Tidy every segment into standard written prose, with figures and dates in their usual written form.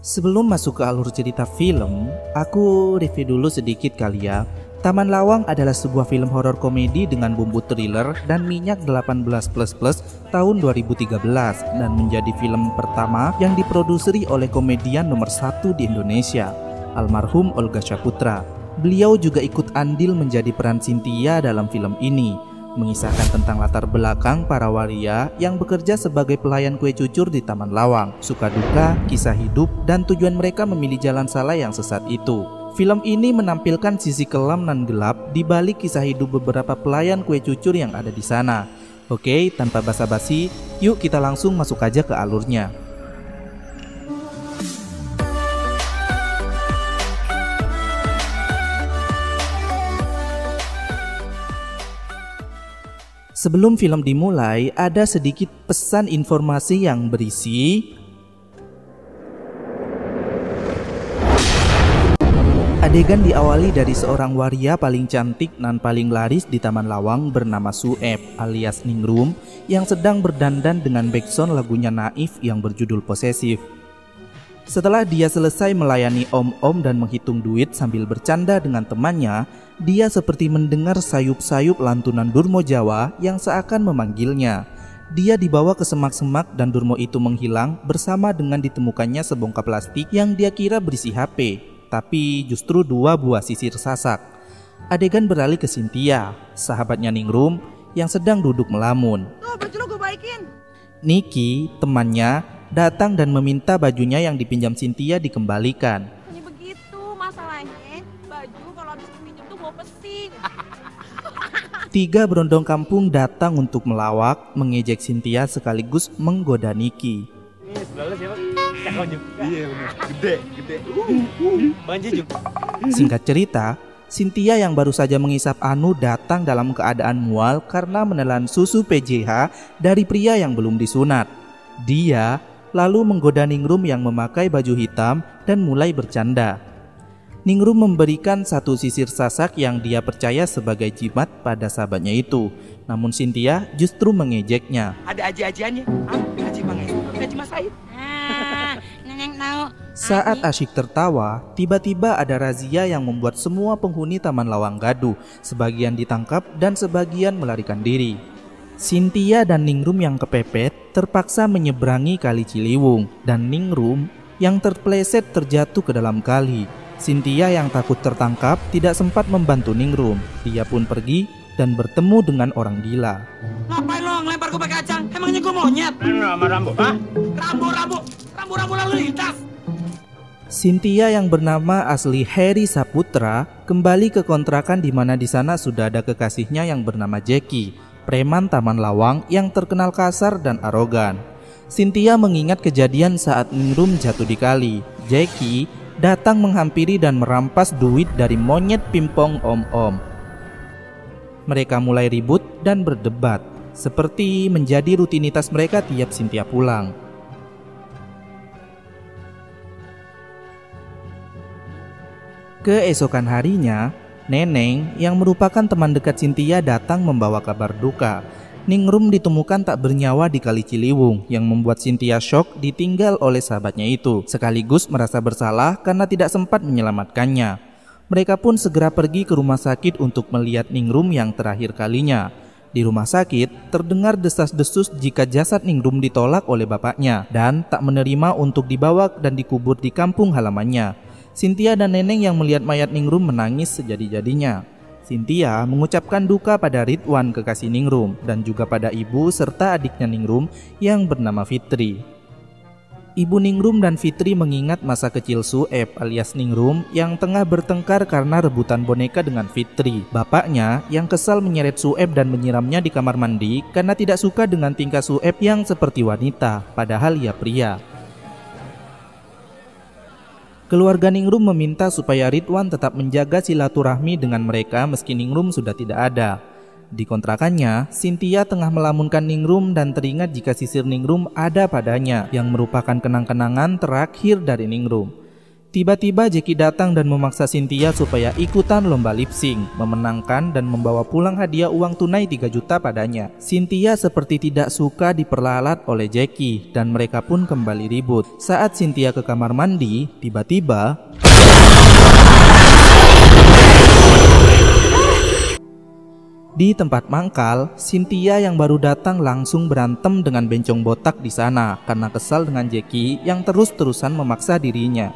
Sebelum masuk ke alur cerita film, aku review dulu sedikit kali ya. Taman Lawang adalah sebuah film horor komedi dengan bumbu thriller dan minyak 18+ tahun 2013 dan menjadi film pertama yang diproduksi oleh komedian nomor 1 di Indonesia, almarhum Olga Syaputra. Beliau juga ikut andil menjadi peran Cynthia dalam film ini, mengisahkan tentang latar belakang para waria yang bekerja sebagai pelayan kue cucur di Taman Lawang, suka duka, kisah hidup, dan tujuan mereka memilih jalan salah yang sesat itu. Film ini menampilkan sisi kelam dan gelap di balik kisah hidup beberapa pelayan kue cucur yang ada di sana. Oke, tanpa basa-basi, yuk kita langsung masuk aja ke alurnya. Sebelum film dimulai, ada sedikit pesan informasi yang berisi adegan diawali dari seorang waria paling cantik dan paling laris di Taman Lawang bernama Sueb alias Ningrum yang sedang berdandan dengan backsound lagunya Naif yang berjudul Posesif. Setelah dia selesai melayani om-om dan menghitung duit sambil bercanda dengan temannya, dia seperti mendengar sayup-sayup lantunan Durmo Jawa yang seakan memanggilnya. Dia dibawa ke semak-semak dan Durmo itu menghilang bersama dengan ditemukannya sebongkah plastik yang dia kira berisi HP, tapi justru 2 buah sisir sasak. Adegan beralih ke Cynthia, sahabatnya Ningrum yang sedang duduk melamun. Baju lo gue baikin. Niki, temannya, datang dan meminta bajunya yang dipinjam Cynthia dikembalikan. Ini begitu masalahnya, baju kalau habis dipinjam tuh gue pesin. 3 berondong kampung datang untuk melawak, mengejek Cynthia sekaligus menggoda Niki. Ini sebelah lu siapa? Cakon juga. Iya bener, gede. Banji juga. Singkat cerita, Cynthia yang baru saja mengisap anu datang dalam keadaan mual karena menelan susu PJH dari pria yang belum disunat. Dia lalu menggoda Ningrum yang memakai baju hitam dan mulai bercanda. Ningrum memberikan 1 sisir sasak yang dia percaya sebagai jimat pada sahabatnya itu. Namun Cynthia justru mengejeknya. Ada aji-ajiannya. Haji Mangen, Haji Mas Said. Nenek tahu. Saat asyik tertawa, tiba-tiba ada razia yang membuat semua penghuni Taman Lawang gaduh. Sebagian ditangkap dan sebagian melarikan diri. Cynthia dan Ningrum yang kepepet terpaksa menyeberangi Kali Ciliwung dan Ningrum yang terpleset terjatuh ke dalam kali. Cynthia yang takut tertangkap tidak sempat membantu Ningrum. Dia pun pergi dan bertemu dengan orang gila. Ngapain lo ngelempar gue pakai kacang? Emangnya gue monyet? Sama Rambo, hah? Rambo lalu lintas. Cynthia yang bernama asli Heri Saputra kembali ke kontrakan di mana di sana sudah ada kekasihnya yang bernama Jackie, preman Taman Lawang yang terkenal kasar dan arogan. Cynthia mengingat kejadian saat Ningrum jatuh di kali. Jackie datang menghampiri dan merampas duit dari monyet pimpong om-om. Mereka mulai ribut dan berdebat, seperti menjadi rutinitas mereka tiap Cynthia pulang. Keesokan harinya, Neneng yang merupakan teman dekat Cynthia datang membawa kabar duka. Ningrum ditemukan tak bernyawa di Kali Ciliwung yang membuat Cynthia shock ditinggal oleh sahabatnya itu, sekaligus merasa bersalah karena tidak sempat menyelamatkannya. Mereka pun segera pergi ke rumah sakit untuk melihat Ningrum yang terakhir kalinya. Di rumah sakit, terdengar desas-desus jika jasad Ningrum ditolak oleh bapaknya dan tak menerima untuk dibawa dan dikubur di kampung halamannya. Cynthia dan Neneng yang melihat mayat Ningrum menangis sejadi-jadinya. Cynthia mengucapkan duka pada Ridwan kekasih Ningrum dan juga pada ibu serta adiknya Ningrum yang bernama Fitri. Ibu Ningrum dan Fitri mengingat masa kecil Sueb alias Ningrum yang tengah bertengkar karena rebutan boneka dengan Fitri. Bapaknya yang kesal menyeret Sueb dan menyiramnya di kamar mandi karena tidak suka dengan tingkah Sueb yang seperti wanita, padahal ia pria. Keluarga Ningrum meminta supaya Ridwan tetap menjaga silaturahmi dengan mereka meski Ningrum sudah tidak ada. Di kontrakannya, Cynthia tengah melamunkan Ningrum dan teringat jika sisir Ningrum ada padanya yang merupakan kenang-kenangan terakhir dari Ningrum. Tiba-tiba Jackie datang dan memaksa Cynthia supaya ikutan lomba lip sync, memenangkan dan membawa pulang hadiah uang tunai 3 juta padanya. Cynthia seperti tidak suka diperlalat oleh Jackie dan mereka pun kembali ribut. Saat Cynthia ke kamar mandi, tiba-tiba di tempat mangkal, Cynthia yang baru datang langsung berantem dengan bencong botak di sana karena kesal dengan Jackie yang terus-terusan memaksa dirinya.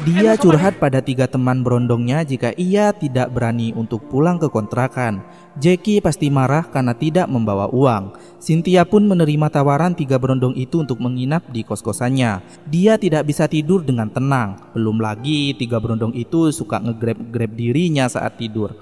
Dia curhat pada 3 teman berondongnya jika ia tidak berani untuk pulang ke kontrakan. Jackie pasti marah karena tidak membawa uang. Cynthia pun menerima tawaran 3 berondong itu untuk menginap di kos-kosannya. Dia tidak bisa tidur dengan tenang. Belum lagi 3 berondong itu suka nge-grab dirinya saat tidur.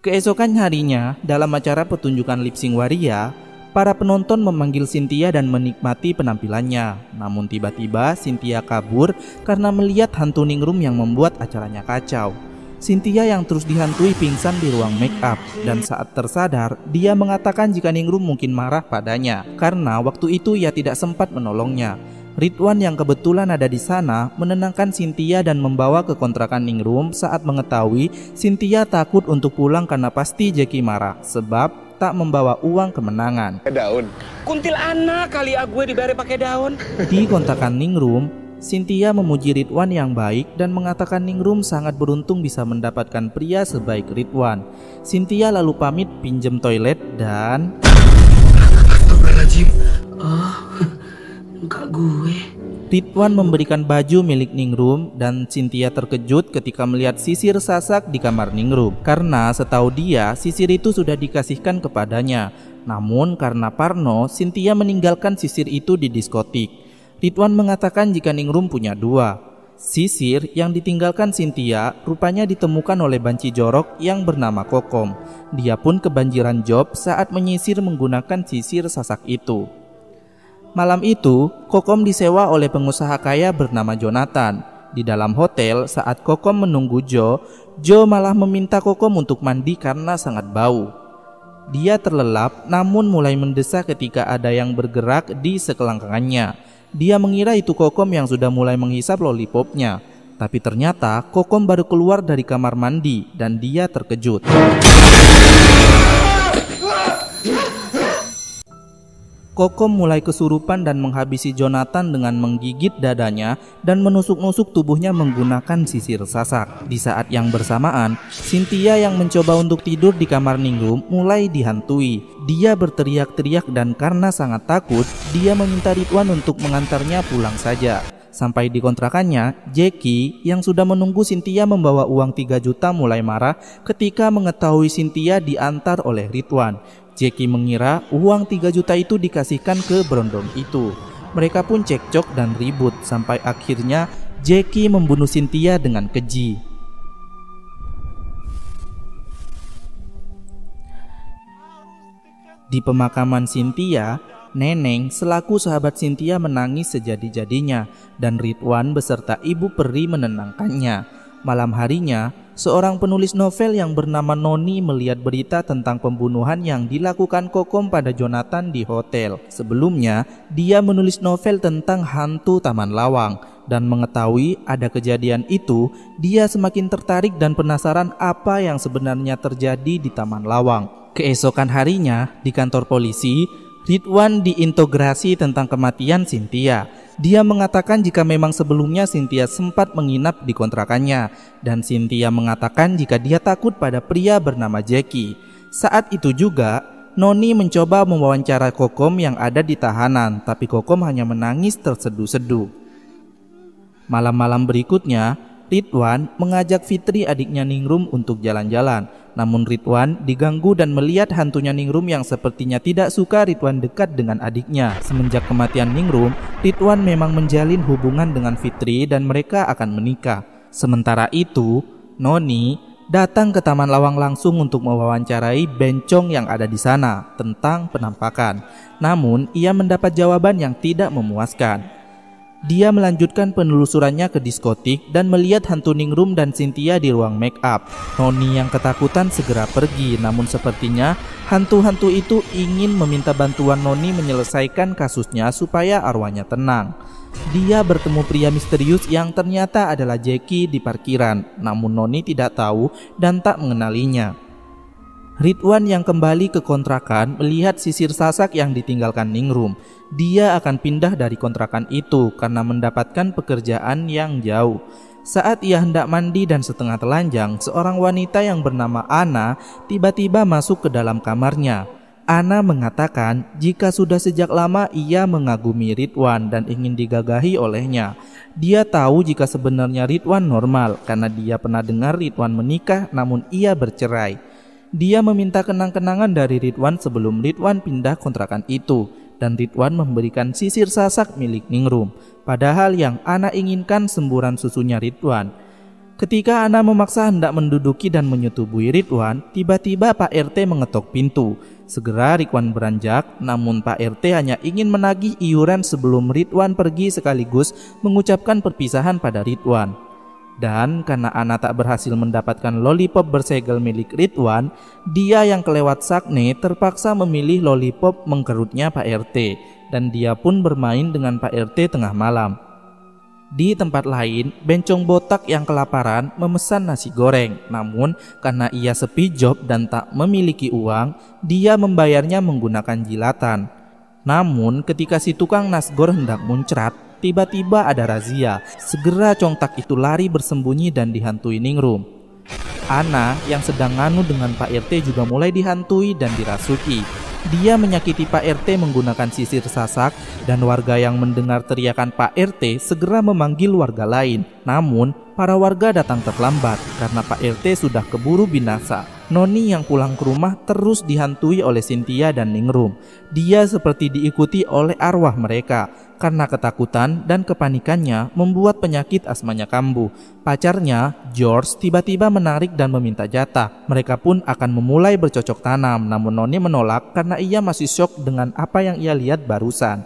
Keesokan harinya, dalam acara pertunjukan lip sync waria, para penonton memanggil Cynthia dan menikmati penampilannya. Namun tiba-tiba Cynthia kabur karena melihat hantu Ningrum yang membuat acaranya kacau. Cynthia yang terus dihantui pingsan di ruang make up, dan saat tersadar, dia mengatakan jika Ningrum mungkin marah padanya karena waktu itu ia tidak sempat menolongnya. Ridwan yang kebetulan ada di sana menenangkan Cynthia dan membawa ke kontrakan Ningrum saat mengetahui Cynthia takut untuk pulang karena pasti Jackie marah sebab tak membawa uang kemenangan. Daun. Kuntil anak kali gue diberi pakai daun. Di kontrakan Ningrum, Cynthia memuji Ridwan yang baik dan mengatakan Ningrum sangat beruntung bisa mendapatkan pria sebaik Ridwan. Cynthia lalu pamit pinjem toilet dan Astagfirullahaladzim. Enggak gue. Ridwan memberikan baju milik Ningrum dan Cynthia terkejut ketika melihat sisir sasak di kamar Ningrum karena setahu dia sisir itu sudah dikasihkan kepadanya. Namun karena parno, Cynthia meninggalkan sisir itu di diskotik. Ridwan mengatakan jika Ningrum punya 2. Sisir yang ditinggalkan Cynthia rupanya ditemukan oleh banci jorok yang bernama Kokom. Dia pun kebanjiran job saat menyisir menggunakan sisir sasak itu. Malam itu, Kokom disewa oleh pengusaha kaya bernama Jonathan. Di dalam hotel, saat Kokom menunggu Joe malah meminta Kokom untuk mandi karena sangat bau. Dia terlelap namun mulai mendesak ketika ada yang bergerak di sekelangkangannya. Dia mengira itu Kokom yang sudah mulai menghisap lollipopnya. Tapi ternyata Kokom baru keluar dari kamar mandi dan dia terkejut. Kokom mulai kesurupan dan menghabisi Jonathan dengan menggigit dadanya dan menusuk-nusuk tubuhnya menggunakan sisir sasak. Di saat yang bersamaan, Cynthia yang mencoba untuk tidur di kamar Ningrum mulai dihantui. Dia berteriak-teriak dan karena sangat takut, dia meminta Ridwan untuk mengantarnya pulang saja. Sampai di kontrakannya, Jackie yang sudah menunggu Cynthia membawa uang 3 juta mulai marah ketika mengetahui Cynthia diantar oleh Ridwan. Jackie mengira uang 3 juta itu dikasihkan ke berondong itu. Mereka pun cekcok dan ribut sampai akhirnya Jackie membunuh Cynthia dengan keji. Di pemakaman Cynthia, Neneng selaku sahabat Cynthia menangis sejadi-jadinya dan Ridwan beserta ibu peri menenangkannya. Malam harinya, seorang penulis novel yang bernama Noni melihat berita tentang pembunuhan yang dilakukan Kokom pada Jonathan di hotel. Sebelumnya, dia menulis novel tentang hantu Taman Lawang dan mengetahui ada kejadian itu, dia semakin tertarik dan penasaran apa yang sebenarnya terjadi di Taman Lawang. Keesokan harinya, di kantor polisi, Ridwan diinterogasi tentang kematian Cynthia. Dia mengatakan jika memang sebelumnya Cynthia sempat menginap di kontrakannya dan Cynthia mengatakan jika dia takut pada pria bernama Jackie. Saat itu juga, Noni mencoba mewawancara Kokom yang ada di tahanan, tapi Kokom hanya menangis terseduh-seduh. Malam-malam berikutnya, Ridwan mengajak Fitri adiknya Ningrum untuk jalan-jalan. Namun Ridwan diganggu dan melihat hantunya Ningrum yang sepertinya tidak suka Ridwan dekat dengan adiknya. Semenjak kematian Ningrum, Ridwan memang menjalin hubungan dengan Fitri dan mereka akan menikah. Sementara itu, Noni datang ke Taman Lawang langsung untuk mewawancarai bencong yang ada di sana tentang penampakan. Namun, ia mendapat jawaban yang tidak memuaskan. Dia melanjutkan penelusurannya ke diskotik dan melihat hantu Ningrum dan Cynthia di ruang make up. Noni yang ketakutan segera pergi, namun sepertinya hantu-hantu itu ingin meminta bantuan Noni menyelesaikan kasusnya supaya arwahnya tenang. Dia bertemu pria misterius yang ternyata adalah Jackie di parkiran, namun Noni tidak tahu dan tak mengenalinya. Ridwan yang kembali ke kontrakan melihat sisir sasak yang ditinggalkan Ningrum. Dia akan pindah dari kontrakan itu karena mendapatkan pekerjaan yang jauh. Saat ia hendak mandi dan setengah telanjang, seorang wanita yang bernama Ana tiba-tiba masuk ke dalam kamarnya. Ana mengatakan jika sudah sejak lama ia mengagumi Ridwan dan ingin digagahi olehnya. Dia tahu jika sebenarnya Ridwan normal karena dia pernah dengar Ridwan menikah namun ia bercerai. Dia meminta kenang-kenangan dari Ridwan sebelum Ridwan pindah kontrakan itu, dan Ridwan memberikan sisir sasak milik Ningrum. Padahal yang Ana inginkan semburan susunya Ridwan. Ketika Ana memaksa hendak menduduki dan menyetubui Ridwan, tiba-tiba Pak RT mengetok pintu. Segera Ridwan beranjak, namun Pak RT hanya ingin menagih iuran sebelum Ridwan pergi sekaligus mengucapkan perpisahan pada Ridwan. Dan karena Ana tak berhasil mendapatkan lollipop bersegel milik Ridwan, dia yang kelewat sakne terpaksa memilih lollipop mengkerutnya Pak RT, dan dia pun bermain dengan Pak RT tengah malam. Di tempat lain, bencong botak yang kelaparan memesan nasi goreng, namun karena ia sepi job dan tak memiliki uang, dia membayarnya menggunakan jilatan. Namun ketika si tukang nasgor hendak muncrat, tiba-tiba ada razia. Segera congtak itu lari bersembunyi dan dihantui Ningrum. Ana yang sedang nganu dengan Pak RT juga mulai dihantui dan dirasuki. Dia menyakiti Pak RT menggunakan sisir sasak dan warga yang mendengar teriakan Pak RT segera memanggil warga lain. Namun para warga datang terlambat karena Pak RT sudah keburu binasa. Noni yang pulang ke rumah terus dihantui oleh Cynthia dan Ningrum. Dia seperti diikuti oleh arwah mereka. Karena ketakutan dan kepanikannya membuat penyakit asmanya kambuh. Pacarnya, George, tiba-tiba menarik dan meminta jatah. Mereka pun akan memulai bercocok tanam, namun Noni menolak karena ia masih syok dengan apa yang ia lihat barusan.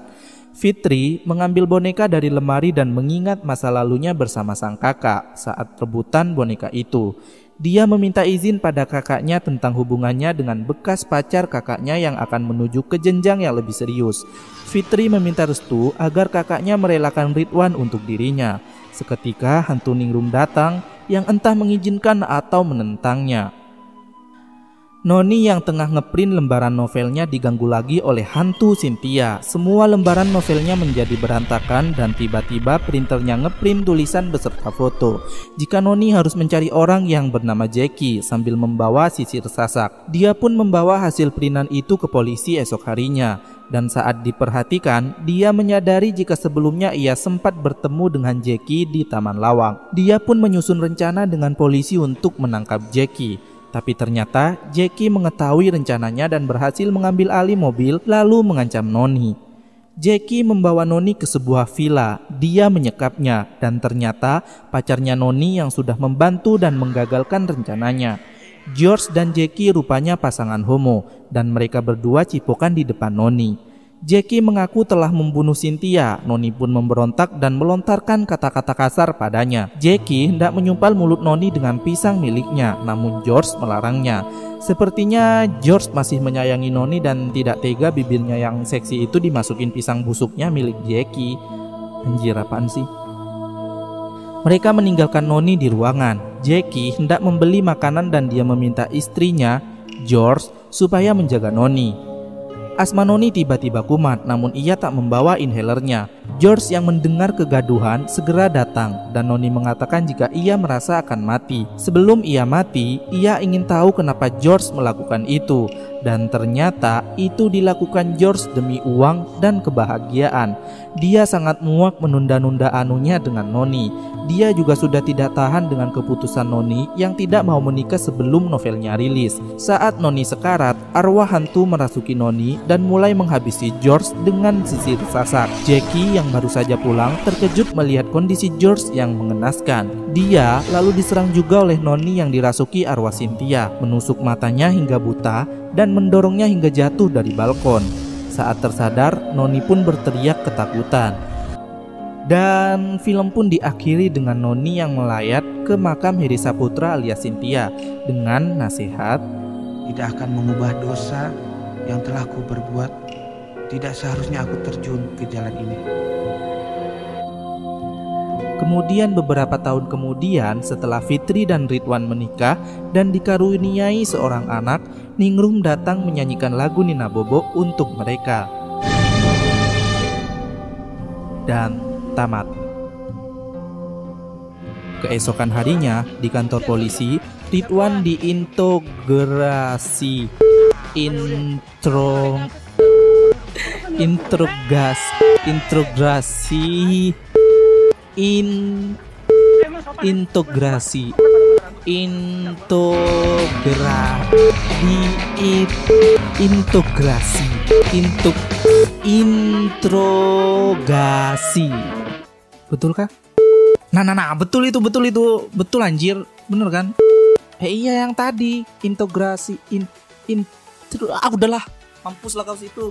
Fitri mengambil boneka dari lemari dan mengingat masa lalunya bersama sang kakak saat rebutan boneka itu. Dia meminta izin pada kakaknya tentang hubungannya dengan bekas pacar kakaknya yang akan menuju ke jenjang yang lebih serius. Fitri meminta restu agar kakaknya merelakan Ridwan untuk dirinya. Seketika hantu Ningrum datang yang entah mengizinkan atau menentangnya. Noni yang tengah ngeprint lembaran novelnya diganggu lagi oleh hantu Cynthia. Semua lembaran novelnya menjadi berantakan dan tiba-tiba printernya ngeprint tulisan beserta foto. Jika Noni harus mencari orang yang bernama Jackie sambil membawa sisir sasak. Dia pun membawa hasil printan itu ke polisi esok harinya. Dan saat diperhatikan, dia menyadari jika sebelumnya ia sempat bertemu dengan Jackie di Taman Lawang. Dia pun menyusun rencana dengan polisi untuk menangkap Jackie. Tapi ternyata Jackie mengetahui rencananya dan berhasil mengambil alih mobil lalu mengancam Noni. Jackie membawa Noni ke sebuah villa. Dia menyekapnya dan ternyata pacarnya Noni yang sudah membantu dan menggagalkan rencananya. George dan Jackie rupanya pasangan homo dan mereka berdua cipokan di depan Noni. Jackie mengaku telah membunuh Cynthia. Noni pun memberontak dan melontarkan kata-kata kasar padanya. Jackie hendak menyumpal mulut Noni dengan pisang miliknya, namun George melarangnya. Sepertinya George masih menyayangi Noni dan tidak tega bibirnya yang seksi itu dimasukin pisang busuknya milik Jackie. Anjir, apaan sih? Mereka meninggalkan Noni di ruangan. Jackie hendak membeli makanan dan dia meminta istrinya, George, supaya menjaga Noni. Asma Noni tiba-tiba kumat, namun ia tak membawa inhalernya. George yang mendengar kegaduhan segera datang dan Noni mengatakan jika ia merasa akan mati. Sebelum ia mati, ia ingin tahu kenapa George melakukan itu. Dan ternyata itu dilakukan George demi uang dan kebahagiaan. Dia sangat muak menunda-nunda anunya dengan Noni. Dia juga sudah tidak tahan dengan keputusan Noni yang tidak mau menikah sebelum novelnya rilis. Saat Noni sekarat, arwah hantu merasuki Noni dan mulai menghabisi George dengan sisir sasak. Jackie yang baru saja pulang terkejut melihat kondisi George yang mengenaskan. Dia lalu diserang juga oleh Noni yang dirasuki arwah Cynthia, menusuk matanya hingga buta dan mendorongnya hingga jatuh dari balkon. Saat tersadar, Noni pun berteriak ketakutan. Dan film pun diakhiri dengan Noni yang melayat ke makam Hedi Saputra alias Cynthia dengan nasihat, tidak akan mengubah dosa yang telah ku berbuat. Tidak seharusnya aku terjun ke jalan ini. Kemudian beberapa tahun kemudian setelah Fitri dan Ridwan menikah dan dikaruniai seorang anak, Ningrum datang menyanyikan lagu Nina Bobo untuk mereka. Dan tamat. Keesokan harinya di kantor polisi, Ridwan diinterogasi interogasi. Betulkah? Nah, betul anjir, bener kan? Iya yang tadi integrasi udahlah, mampus lah kau situ.